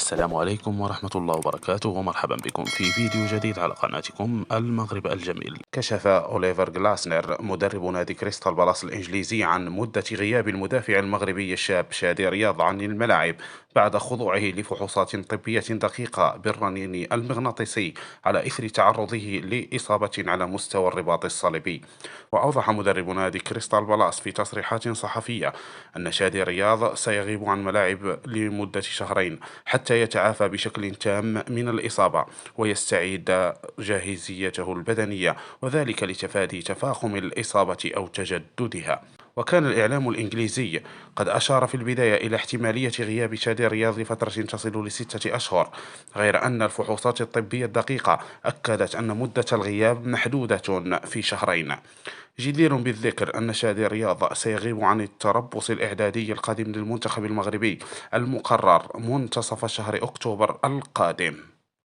السلام عليكم ورحمة الله وبركاته، ومرحبا بكم في فيديو جديد على قناتكم المغرب الجميل. كشف أوليفر غلاسنر مدرب نادي كريستال بالاس الإنجليزي عن مدة غياب المدافع المغربي الشاب شادي رياض عن الملاعب بعد خضوعه لفحوصات طبية دقيقة بالرنين المغناطيسي على إثر تعرضه لإصابة على مستوى الرباط الصليبي. وأوضح مدرب نادي كريستال بالاس في تصريحات صحفية أن شادي رياض سيغيب عن ملاعب لمدة شهرين حتى يتعافى بشكل تام من الإصابة ويستعيد جاهزيته البدنية، وذلك لتفادي تفاقم الإصابة أو تجددها. وكان الإعلام الإنجليزي قد أشار في البداية إلى احتمالية غياب شادي رياض لفترة تصل لستة أشهر، غير أن الفحوصات الطبية الدقيقة أكدت أن مدة الغياب محدودة في شهرين. جدير بالذكر أن شادي رياض سيغيب عن التربص الإعدادي القادم للمنتخب المغربي المقرر منتصف شهر أكتوبر القادم.